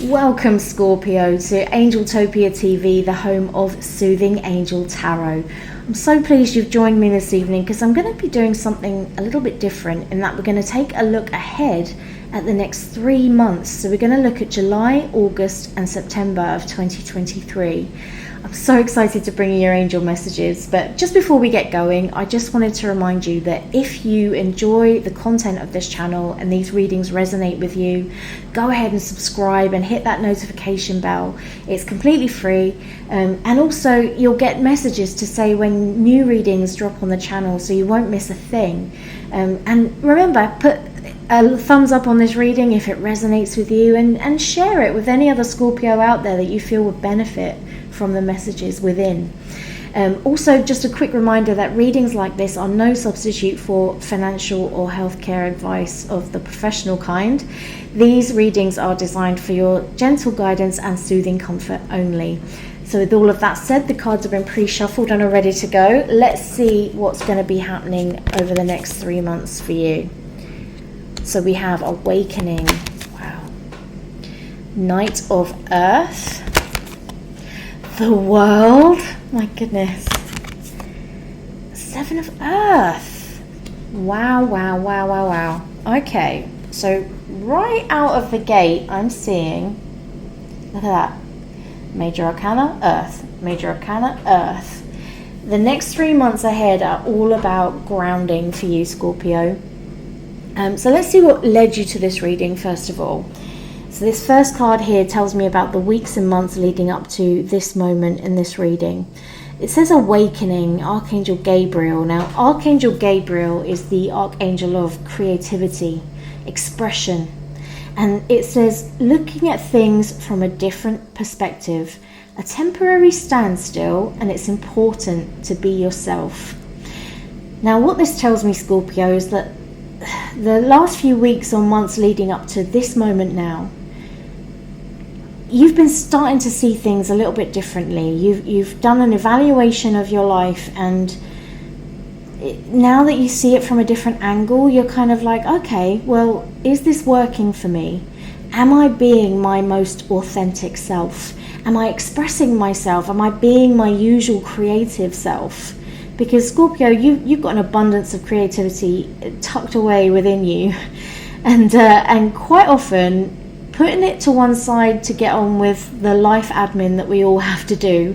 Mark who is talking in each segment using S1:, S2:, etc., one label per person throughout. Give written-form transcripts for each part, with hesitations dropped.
S1: Welcome, Scorpio, to Angeltopia TV, the home of Soothing Angel Tarot. I'm so pleased you've joined me this evening because I'm going to be doing something a little bit different in that we're going to take a look ahead at the next 3 months. So we're going to look at July, August and September of 2023. I'm so excited to bring you your angel messages, but just before we get going, I just wanted to remind you that if you enjoy the content of this channel and these readings resonate with you, go ahead and subscribe and hit that notification bell. It's completely free, and also you'll get messages to say when new readings drop on the channel, so you won't miss a thing. And remember, put a thumbs up on this reading if it resonates with you, and share it with any other Scorpio out there that you feel would benefit from the messages within. Also, just a quick reminder that readings like this are no substitute for financial or healthcare advice of the professional kind. These readings are designed for your gentle guidance and soothing comfort only. So with all of that said, the cards have been pre-shuffled and are ready to go. Let's see what's going to be happening over the next 3 months for you. So we have Awakening, wow, Knight of Earth, the World, my goodness, Seven of Earth, wow. Okay, so right out of the gate, I'm seeing, look at that, Major Arcana, Earth, Major Arcana, Earth. The next 3 months ahead are all about grounding for you, Scorpio. So let's see what led you to this reading first of all. So this first card here tells me about the weeks and months leading up to this moment in this reading. It says Awakening, Archangel Gabriel. Now, Archangel Gabriel is the archangel of creativity, expression. And it says, looking at things from a different perspective, a temporary standstill, and it's important to be yourself. Now, what this tells me, Scorpio, is that the last few weeks or months leading up to this moment now, you've been starting to see things a little bit differently. You've done an evaluation of your life, and now that you see it from a different angle, you're kind of like, okay, well, is this working for me? Am I being my most authentic self? Am I expressing myself? Am I being my usual creative self? Because Scorpio, you've got an abundance of creativity tucked away within you, and quite often putting it to one side to get on with the life admin that we all have to do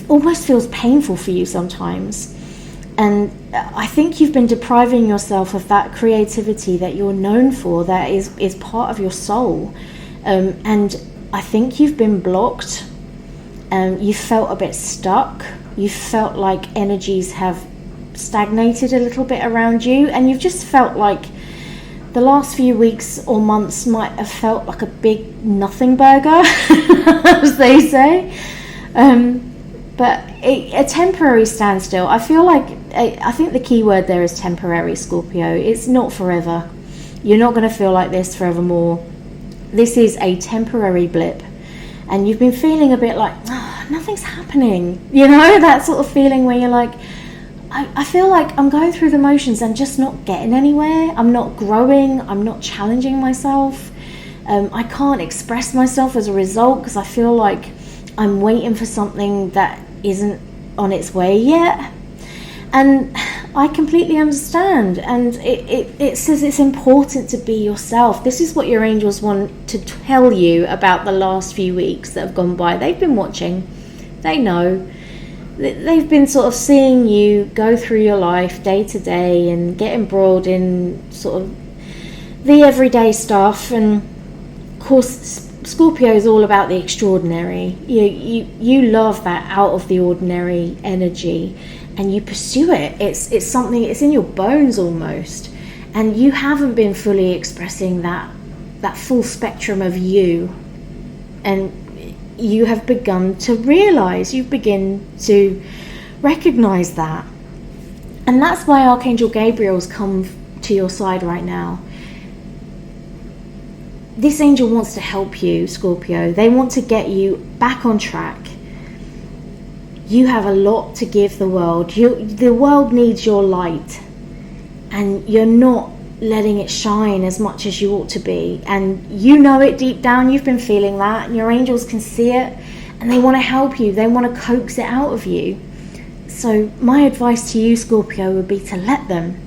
S1: almost feels painful for you sometimes. And I think you've been depriving yourself of that creativity that you're known for, that is part of your soul. And I think you've been blocked. You felt a bit stuck. You felt like energies have stagnated a little bit around you, and you've just felt like the last few weeks or months might have felt like a big nothing burger, as they say. But a temporary standstill. I feel like, I think the key word there is temporary, Scorpio. It's not forever. You're not going to feel like this forevermore. This is a temporary blip. And you've been feeling a bit like, nothing's happening. You know, that sort of feeling where you're like, I feel like I'm going through the motions and just not getting anywhere. I'm not growing. I'm not challenging myself. I can't express myself as a result because I feel like I'm waiting for something that isn't on its way yet. And I completely understand. And it says it's important to be yourself. This is what your angels want to tell you about the last few weeks that have gone by. They've been watching. They know. They've been sort of seeing you go through your life day to day and get embroiled in sort of the everyday stuff. And of course, Scorpio is all about the extraordinary. You love that out of the ordinary energy, and you pursue it. It's something, it's in your bones almost. And you haven't been fully expressing that full spectrum of you. And you have begun to realize, you begin to recognize that. And that's why Archangel Gabriel's come to your side right now. This angel wants to help you, Scorpio. They want to get you back on track. You have a lot to give the world. The world needs your light. And you're not letting it shine as much as you ought to be. And you know it deep down, you've been feeling that, and your angels can see it, and they want to help you, they want to coax it out of you. So my advice to you, Scorpio, would be to let them.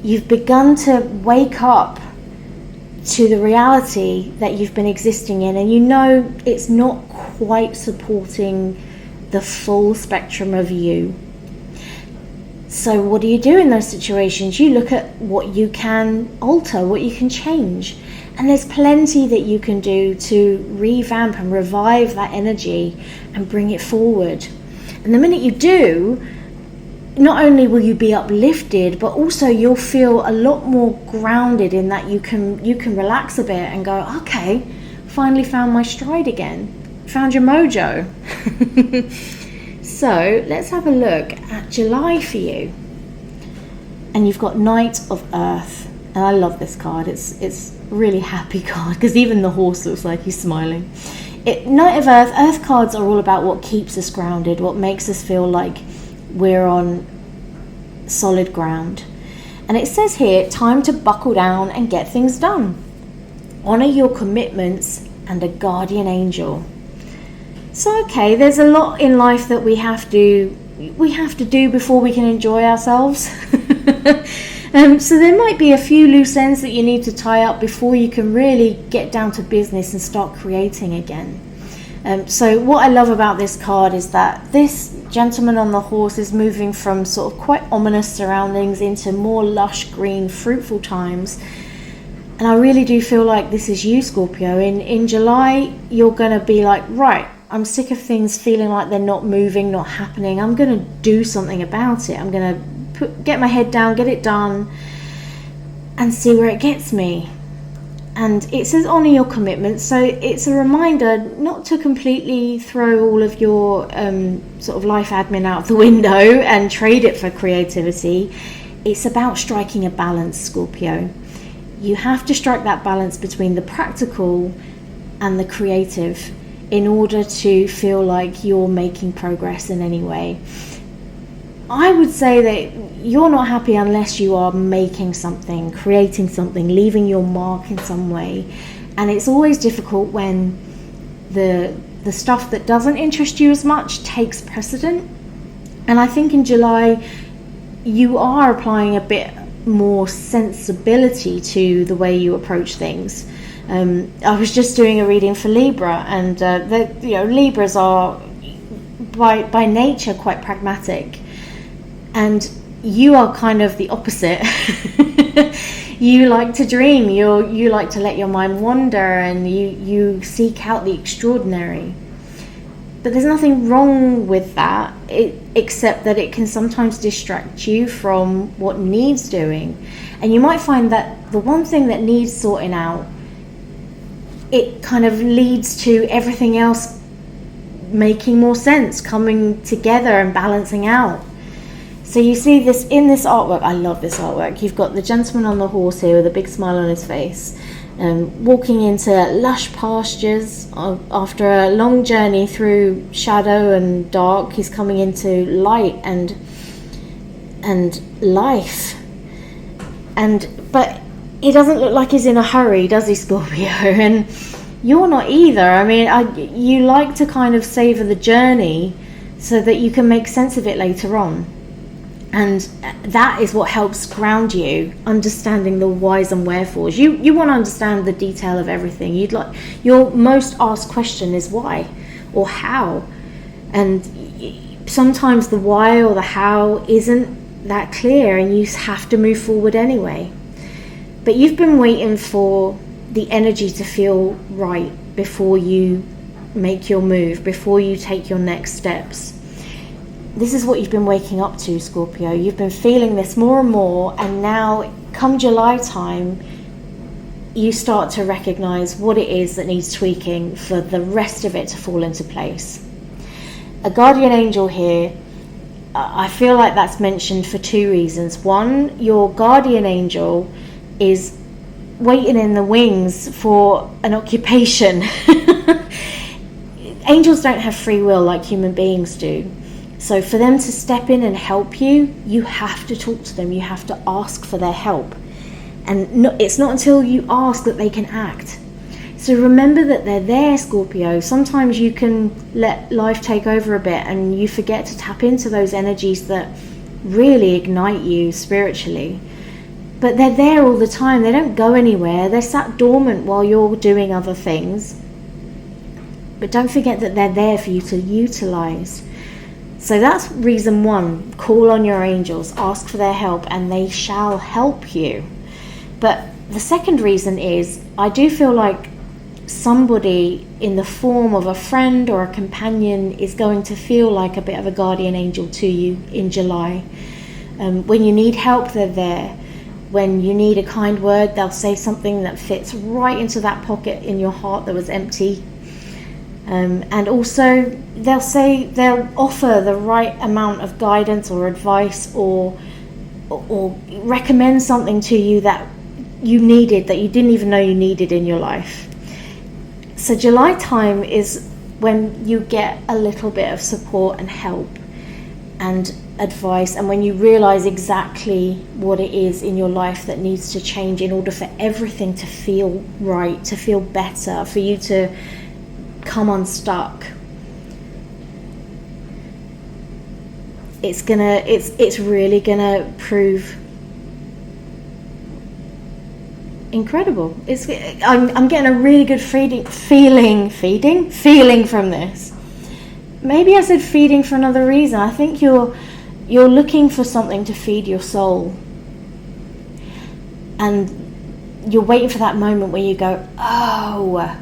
S1: You've begun to wake up to the reality that you've been existing in, and you know it's not quite supporting the full spectrum of you. So what do you do in those situations? You look at what you can alter, what you can change. And there's plenty that you can do to revamp and revive that energy and bring it forward. And the minute you do, not only will you be uplifted, but also you'll feel a lot more grounded in that you can relax a bit and go, okay, finally found my stride again. Found your mojo. So let's have a look at July for you. And you've got Knight of Earth. And I love this card. It's a really happy card because even the horse looks like he's smiling. Knight of Earth. Earth cards are all about what keeps us grounded, what makes us feel like we're on solid ground. And it says here, time to buckle down and get things done. Honor your commitments and a guardian angel. So okay, there's a lot in life that we have to do before we can enjoy ourselves. So there might be a few loose ends that you need to tie up before you can really get down to business and start creating again. So what I love about this card is that this gentleman on the horse is moving from sort of quite ominous surroundings into more lush, green, fruitful times. And I really do feel like this is you, Scorpio. In July, you're going to be like, right, I'm sick of things feeling like they're not moving, not happening. I'm going to do something about it. I'm going to get my head down, get it done, and see where it gets me. And it says honor your commitments. So it's a reminder not to completely throw all of your sort of life admin out the window and trade it for creativity. It's about striking a balance, Scorpio. You have to strike that balance between the practical and the creative in order to feel like you're making progress in any way. I would say that you're not happy unless you are making something, creating something, leaving your mark in some way. And it's always difficult when the stuff that doesn't interest you as much takes precedent. And I think in July, you are applying a bit more sensibility to the way you approach things. I was just doing a reading for Libra, and Libras are by nature quite pragmatic, and you are kind of the opposite. You like to dream, you like to let your mind wander, and you seek out the extraordinary. But there's nothing wrong with that, except that it can sometimes distract you from what needs doing. And you might find that the one thing that needs sorting out, it kind of leads to everything else making more sense, coming together and balancing out. So you see this in this artwork. I love this artwork. You've got the gentleman on the horse here with a big smile on his face, walking into lush pastures after a long journey through shadow and dark. He's coming into light and life. But he doesn't look like he's in a hurry, does he, Scorpio? And you're not either. I mean, you like to kind of savor the journey so that you can make sense of it later on. And that is what helps ground you, understanding the whys and wherefores. You want to understand the detail of everything. Your most asked question is why or how. And sometimes the why or the how isn't that clear, and you have to move forward anyway. But you've been waiting for the energy to feel right before you make your move, before you take your next steps. This is what you've been waking up to, Scorpio. You've been feeling this more and more, and now come July time, you start to recognize what it is that needs tweaking for the rest of it to fall into place. A guardian angel here, I feel like that's mentioned for two reasons. One, your guardian angel is waiting in the wings for an occupation. Angels don't have free will like human beings do. So for them to step in and help you, you have to talk to them. You have to ask for their help. And it's not until you ask that they can act. So remember that they're there, Scorpio. Sometimes you can let life take over a bit and you forget to tap into those energies that really ignite you spiritually. But they're there all the time. They don't go anywhere. They're sat dormant while you're doing other things. But don't forget that they're there for you to utilize. So that's reason one. Call on your angels, ask for their help, and they shall help you. But the second reason is, I do feel like somebody in the form of a friend or a companion is going to feel like a bit of a guardian angel to you in July. When you need help, they're there. When you need a kind word, they'll say something that fits right into that pocket in your heart that was empty. And also they'll offer the right amount of guidance or advice or recommend something to you that you needed, that you didn't even know you needed in your life. So July time is when you get a little bit of support and help and advice, and when you realize exactly what it is in your life that needs to change in order for everything to feel right, to feel better, for you to come unstuck. It's really gonna prove incredible. I'm getting a really good feeling from this. Maybe I said feeding for another reason. I think you're looking for something to feed your soul, and you're waiting for that moment where you go, oh,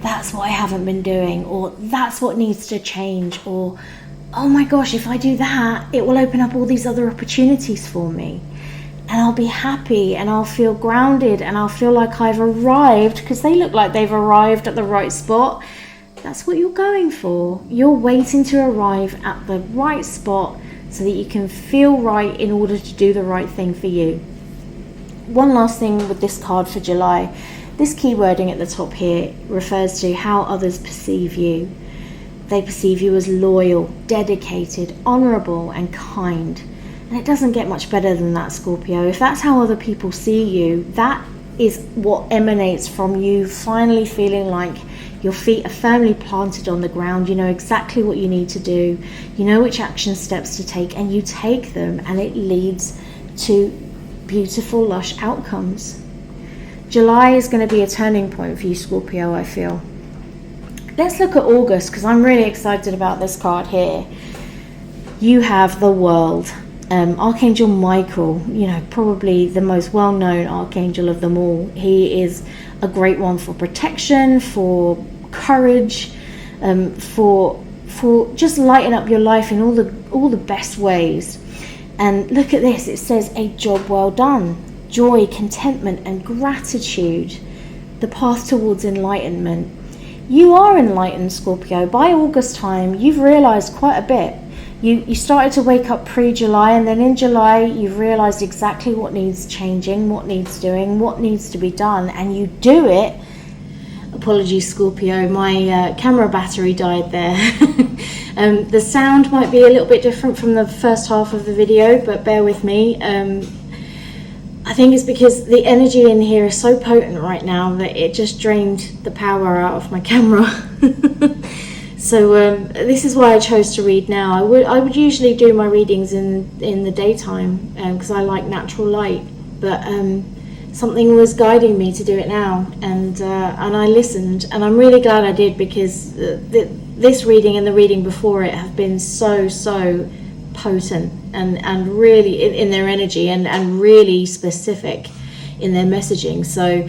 S1: that's what I haven't been doing, or that's what needs to change, or oh my gosh, if I do that, it will open up all these other opportunities for me. And I'll be happy, and I'll feel grounded, and I'll feel like I've arrived, because they look like they've arrived at the right spot. That's what you're going for. You're waiting to arrive at the right spot so that you can feel right in order to do the right thing for you. One last thing with this card for July. This keywording at the top here refers to how others perceive you. They perceive you as loyal, dedicated, honourable, and kind. And it doesn't get much better than that, Scorpio. If that's how other people see you, that is what emanates from you finally feeling like your feet are firmly planted on the ground. You know exactly what you need to do. You know which action steps to take, and you take them, and it leads to beautiful, lush outcomes. July is going to be a turning point for you, Scorpio, I feel. Let's look at August, because I'm really excited about this card here. You have the World. Archangel Michael, probably the most well-known archangel of them all. He is a great one for protection, for courage, for just lighting up your life in all the best ways. And look at this, it says a job well done, joy, contentment, and gratitude, the path towards enlightenment. You are enlightened, Scorpio. By August time, you've realized quite a bit. You started to wake up pre-July, and then in July you've realized exactly what needs changing, what needs doing, what needs to be done, and you do it. Apologies, Scorpio, my camera battery died there. The sound might be a little bit different from the first half of the video, but bear with me. I think it's because the energy in here is so potent right now that it just drained the power out of my camera. So this is why I chose to read now. I would usually do my readings in the daytime because I like natural light, but something was guiding me to do it now, and I listened, and I'm really glad I did, because this reading and the reading before it have been so potent and really in their energy and really specific in their messaging. So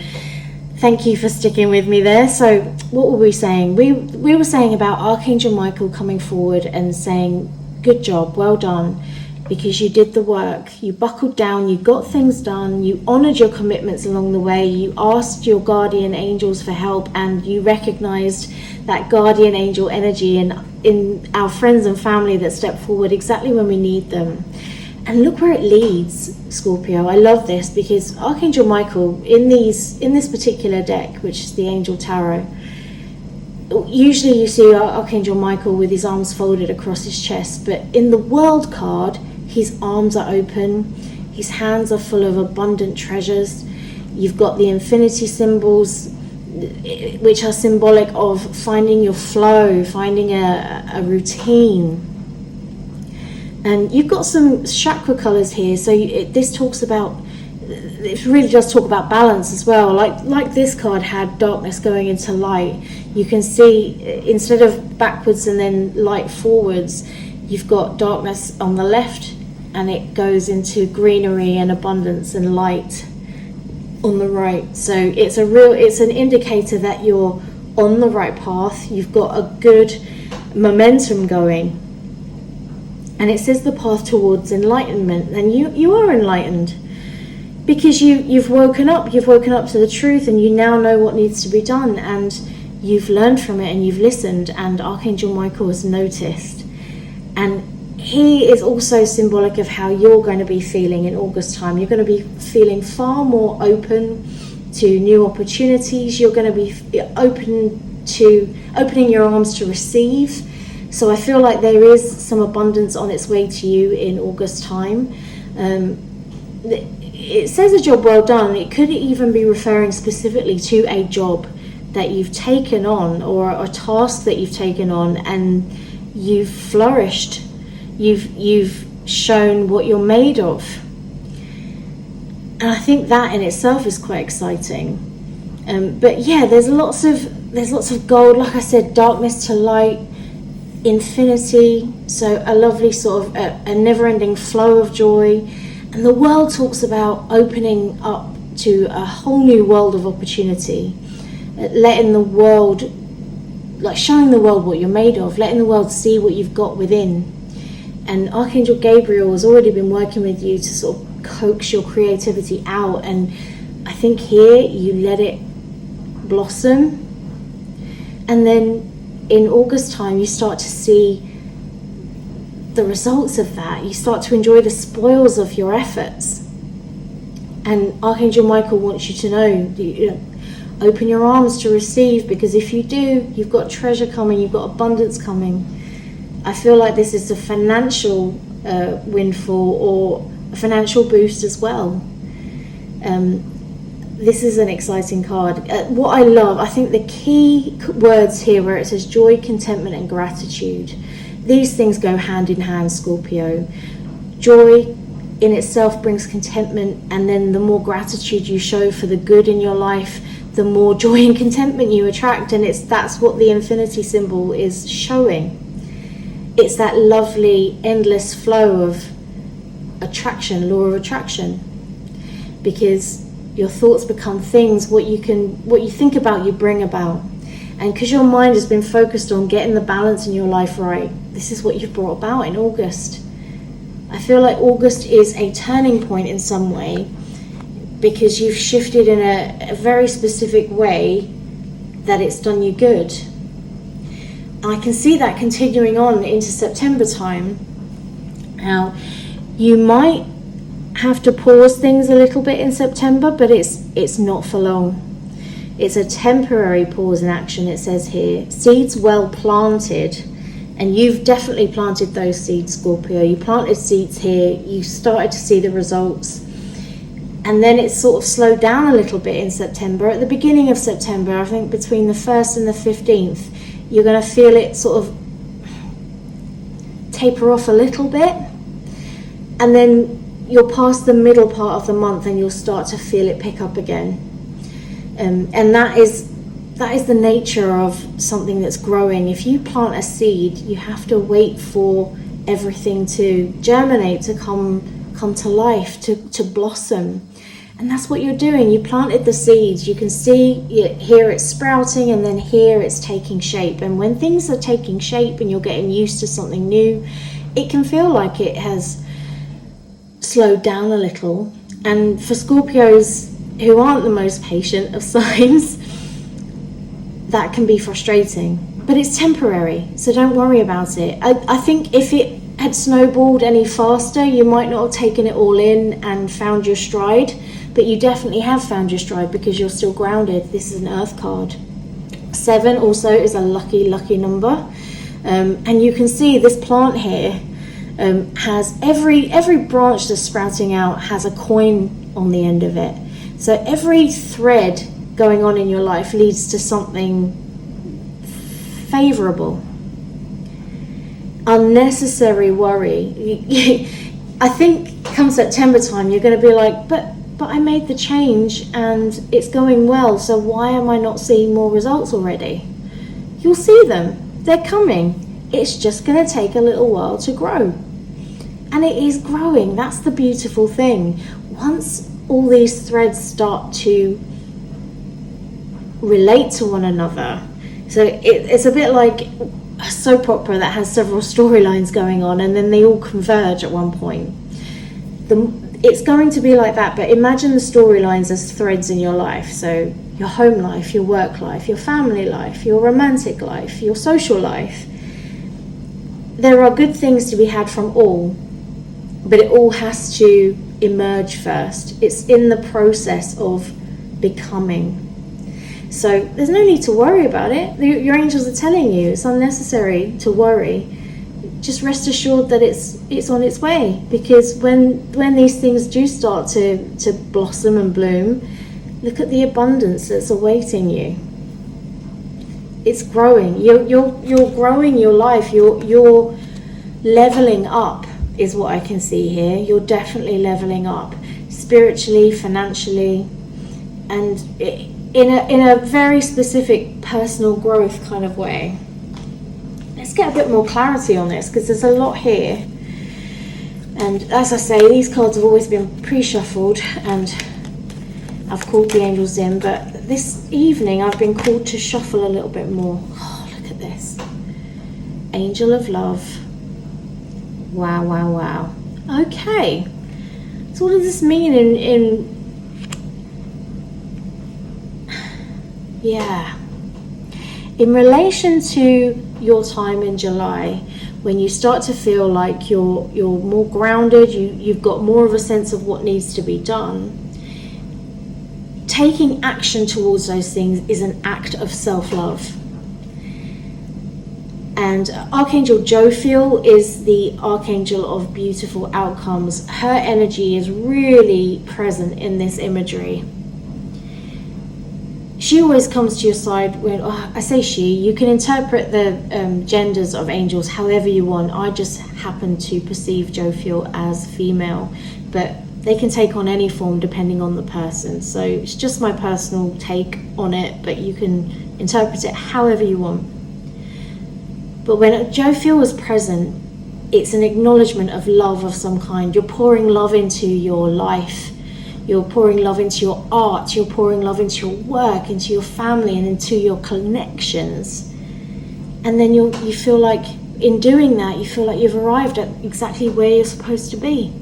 S1: thank you for sticking with me there. So what were we saying? We were saying about Archangel Michael coming forward and saying, good job, well done, because you did the work, you buckled down, you got things done, you honored your commitments along the way, you asked your guardian angels for help, and you recognized that guardian angel energy in our friends and family that step forward exactly when we need them. And look where it leads, Scorpio. I love this, because Archangel Michael, in this particular deck, which is the Angel Tarot, usually you see Archangel Michael with his arms folded across his chest, but in the World card, his arms are open, his hands are full of abundant treasures, You've got the infinity symbols, which are symbolic of finding your flow, finding a routine. And you've got some chakra colors here, so this talks about, it really does talk about balance as well. Like this card had darkness going into light. You can see, instead of backwards and then light forwards, you've got darkness on the left, and it goes into greenery and abundance and light on the right. So it's an indicator that you're on the right path. You've got a good momentum going. And it says the path towards enlightenment. And you are enlightened, because you've woken up to the truth, and you now know what needs to be done, and you've learned from it, and you've listened, and Archangel Michael has noticed. And he is also symbolic of how you're going to be feeling in August time. You're going to be feeling far more open to new opportunities. You're going to be opening your arms to receive. So I feel like there is some abundance on its way to you in August time. It says a job well done. It could even be referring specifically to a job that you've taken on, or a task that you've taken on, and you've flourished. You've shown what you're made of. And I think that in itself is quite exciting. But yeah, there's lots of gold. Like I said, darkness to light, infinity. So a lovely sort of a never-ending flow of joy. And the world talks about opening up to a whole new world of opportunity, letting the world, like showing the world what you're made of, letting the world see what you've got within. And Archangel Gabriel has already been working with you to sort of coax your creativity out. And I think here you let it blossom. And then in August time, you start to see the results of that. You start to enjoy the spoils of your efforts. And Archangel Michael wants you to know, open your arms to receive, because if you do, you've got treasure coming, you've got abundance coming. I feel like this is a financial windfall, or a financial boost as well. This is an exciting card. What I love, I think the key words here where it says joy, contentment and gratitude, these things go hand in hand, Scorpio. Joy in itself brings contentment, and then the more gratitude you show for the good in your life, the more joy and contentment you attract. And that's what the infinity symbol is showing. It's that lovely endless flow of attraction, law of attraction, because your thoughts become things. What you think about, you bring about. And because your mind has been focused on getting the balance in your life right, this is what you've brought about in August. I feel like August is a turning point in some way, because you've shifted in a very specific way that it's done you good. And I can see that continuing on into September time. Now, you might have to pause things a little bit in September, but it's not for long. It's a temporary pause in action, it says here. Seeds well planted. And you've definitely planted those seeds, Scorpio. You planted seeds here. You started to see the results. And then it's sort of slowed down a little bit in September. At the beginning of September, I think between the 1st and the 15th, you're going to feel it sort of taper off a little bit. And then you'll pass the middle part of the month and you'll start to feel it pick up again. And that is the nature of something that's growing. If you plant a seed, you have to wait for everything to germinate, to come to life, to blossom. And that's what you're doing. You planted the seeds. You can see here it's sprouting, and then here it's taking shape. And when things are taking shape and you're getting used to something new, it can feel like it has slowed down a little. And for Scorpios who aren't the most patient of signs, that can be frustrating, but it's temporary, so don't worry about it. I think if it had snowballed any faster, you might not have taken it all in and found your stride, but you definitely have found your stride because you're still grounded. This is an earth card. 7 also is a lucky number. And you can see this plant here has every branch that's sprouting out has a coin on the end of it. So every thread going on in your life leads to something favorable. Unnecessary worry. I think come September time, you're going to be like, but I made the change and it's going well, so why am I not seeing more results already? You'll see them. They're coming. It's just going to take a little while to grow. And it is growing. That's the beautiful thing. Once all these threads start to relate to one another, so it's a bit like a soap opera that has several storylines going on and then they all converge at one point. It's going to be like that, but imagine the storylines as threads in your life. So your home life, your work life, your family life, your romantic life, your social life. There are good things to be had from all, but it all has to emerge first. It's in the process of becoming. So there's no need to worry about it. Your angels are telling you it's unnecessary to worry. Just rest assured that it's on its way, because when these things do start to blossom and bloom, look at the abundance that's awaiting you. It's growing. You're growing your life. You're leveling up is what I can see here. You're definitely leveling up spiritually, financially, and in a very specific personal growth kind of way. Let's get a bit more clarity on this, because there's a lot here. And as I say, these cards have always been pre-shuffled and I've called the angels in, but this evening I've been called to shuffle a little bit more. Oh, look at this. Angel of Love. Wow, wow, wow. Okay. So what does this mean in relation to your time in July, when you start to feel like you're more grounded, you've got more of a sense of what needs to be done, taking action towards those things is an act of self-love. And Archangel Jophiel is the archangel of beautiful outcomes. Her energy is really present in this imagery. She always comes to your side when, I say she, you can interpret the genders of angels however you want. I just happen to perceive Jophiel as female, but they can take on any form depending on the person. So it's just my personal take on it, but you can interpret it however you want. But when Jophiel was present, it's an acknowledgement of love of some kind. You're pouring love into your life. You're pouring love into your art, you're pouring love into your work, into your family, and into your connections. And then you feel like, in doing that, you feel like you've arrived at exactly where you're supposed to be.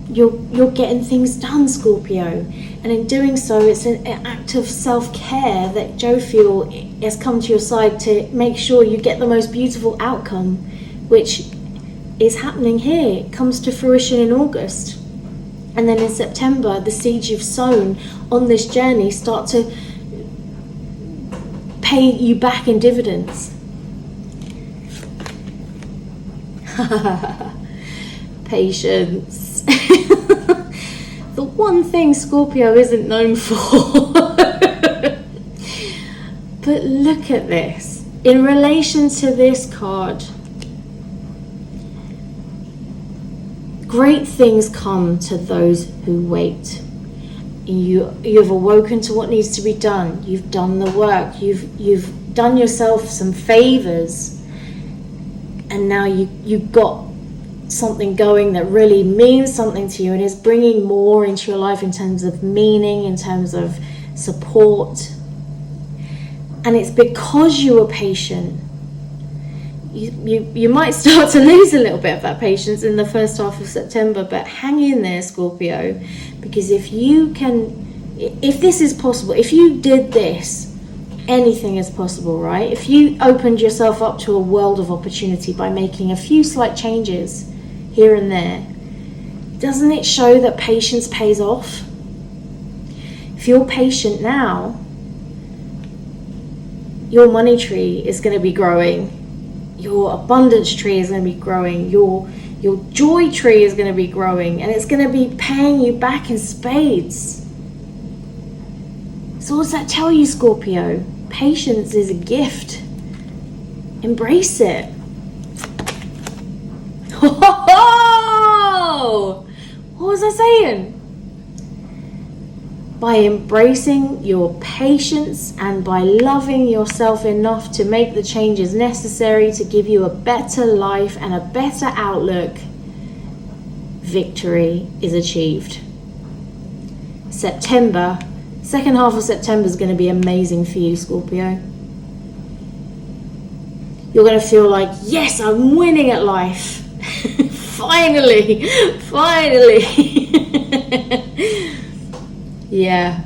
S1: You're getting things done, Scorpio. And in doing so, it's an act of self-care that Jophiel has come to your side to make sure you get the most beautiful outcome, which is happening here. It comes to fruition in August. And then in September, the seeds you've sown on this journey start to pay you back in dividends. Patience. The one thing Scorpio isn't known for. But look at this. In relation to this card, great things come to those who wait. You've awoken to what needs to be done. You've done the work. You've done yourself some favors, and now you've got something going that really means something to you and is bringing more into your life in terms of meaning, in terms of support. And it's because you were patient. You might start to lose a little bit of that patience in the first half of September, but hang in there, Scorpio, because if this is possible, if you did this, anything is possible, right? If you opened yourself up to a world of opportunity by making a few slight changes here and there, doesn't it show that patience pays off? If you're patient now, your money tree is going to be growing. Your abundance tree is going to be growing. Your Your joy tree is going to be growing, and it's going to be paying you back in spades. So what does that tell you, Scorpio? Patience is a gift. Embrace it. What was I saying? By embracing your patience and by loving yourself enough to make the changes necessary to give you a better life and a better outlook, victory is achieved. September, second half of September is going to be amazing for you, Scorpio. You're going to feel like, yes, I'm winning at life. Finally. Yeah,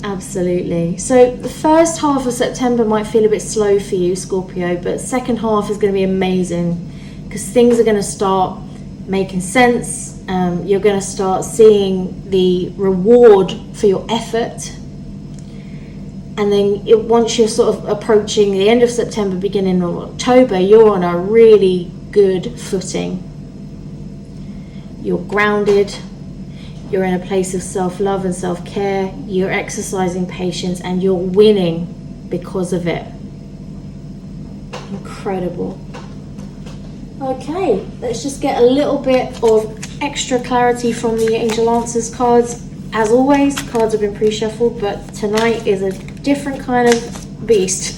S1: absolutely. So the first half of September might feel a bit slow for you, Scorpio, but second half is going to be amazing because things are going to start making sense. You're going to start seeing the reward for your effort. And then once you're sort of approaching the end of September, beginning of October, you're on a really good footing. You're grounded. You're in a place of self-love and self-care. You're exercising patience and you're winning because of it. Incredible. Okay, let's just get a little bit of extra clarity from the Angel Answers cards. As always, cards have been pre-shuffled, but tonight is a different kind of beast.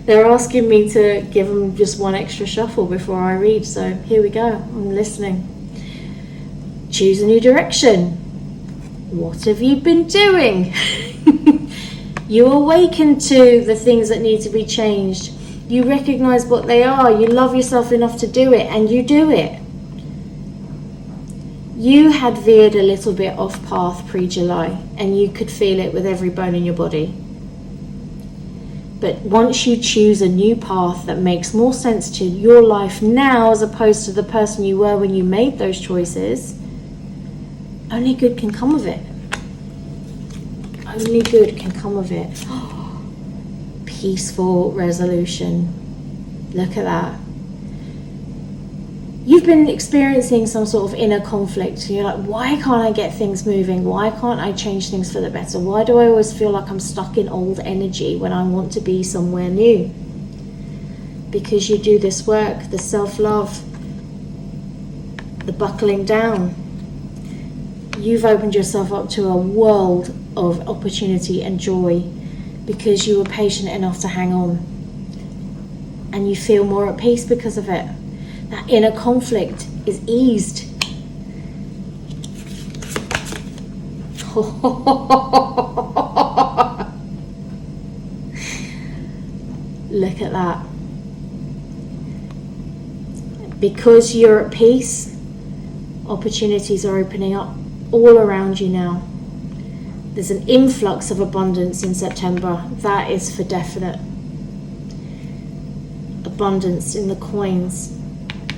S1: They're asking me to give them just one extra shuffle before I read, so here we go. I'm listening. Choose a new direction. What have you been doing? You awaken to the things that need to be changed. You recognize what they are. You love yourself enough to do it, and you do it. You had veered a little bit off path pre-July, and you could feel it with every bone in your body. But once you choose a new path that makes more sense to your life now as opposed to the person you were when you made those choices, only good can come of it. Only good can come of it. Peaceful resolution. Look at that. You've been experiencing some sort of inner conflict. You're like, why can't I get things moving? Why can't I change things for the better? Why do I always feel like I'm stuck in old energy when I want to be somewhere new? Because you do this work, the self-love, the buckling down. You've opened yourself up to a world of opportunity and joy because you were patient enough to hang on. And you feel more at peace because of it. That inner conflict is eased. Look at that. Because you're at peace, opportunities are opening up all around you now. There's an influx of abundance in September. That is for definite. Abundance in the coins.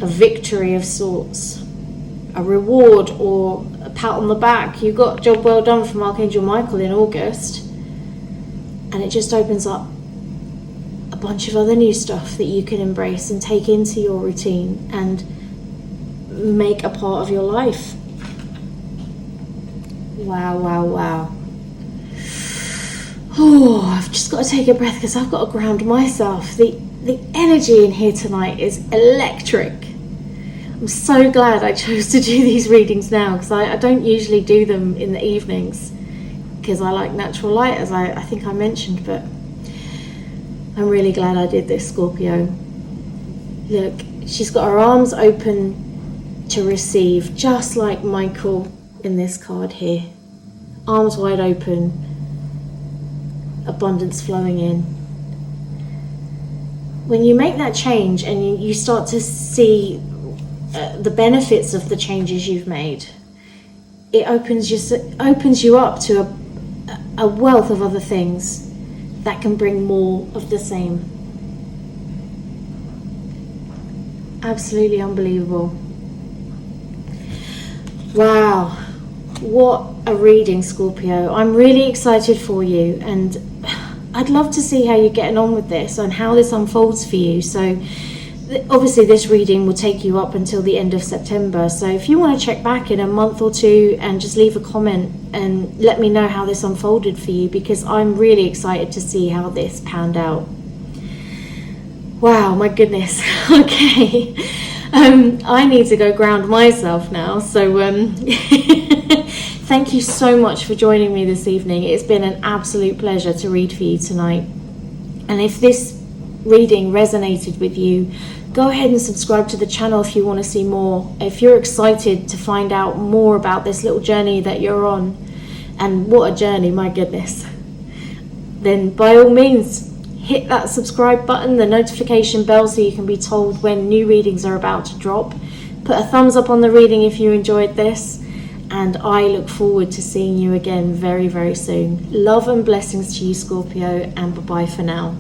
S1: A victory of sorts, a reward or a pat on the back. You got job well done from Archangel Michael in August, and it just opens up a bunch of other new stuff that you can embrace and take into your routine and make a part of your life. Wow. Oh, I've just got to take a breath because I've got to ground myself. The energy in here tonight is electric. I'm so glad I chose to do these readings now because I don't usually do them in the evenings because I like natural light, as I think I mentioned, but I'm really glad I did this, Scorpio. Look, she's got her arms open to receive, just like Michael in this card here. Arms wide open, abundance flowing in. When you make that change and you start to see the benefits of the changes you've made, it opens you up to a wealth of other things that can bring more of the same. Absolutely unbelievable. Wow, what a reading, Scorpio. I'm really excited for you, and I'd love to see how you're getting on with this and how this unfolds for you. So obviously this reading will take you up until the end of September, so if you want to check back in a month or two and just leave a comment and let me know how this unfolded for you, because I'm really excited to see how this panned out. Wow, my goodness. Okay, I need to go ground myself now, so thank you so much for joining me this evening. It's been an absolute pleasure to read for you tonight, and if this reading resonated with you, go ahead and subscribe to the channel if you want to see more. If you're excited to find out more about this little journey that you're on, and what a journey, my goodness, then by all means hit that subscribe button, the notification bell, so you can be told when new readings are about to drop. Put a thumbs up on the reading if you enjoyed this, and I look forward to seeing you again very, very soon. Love and blessings to you, Scorpio, and bye-bye for now.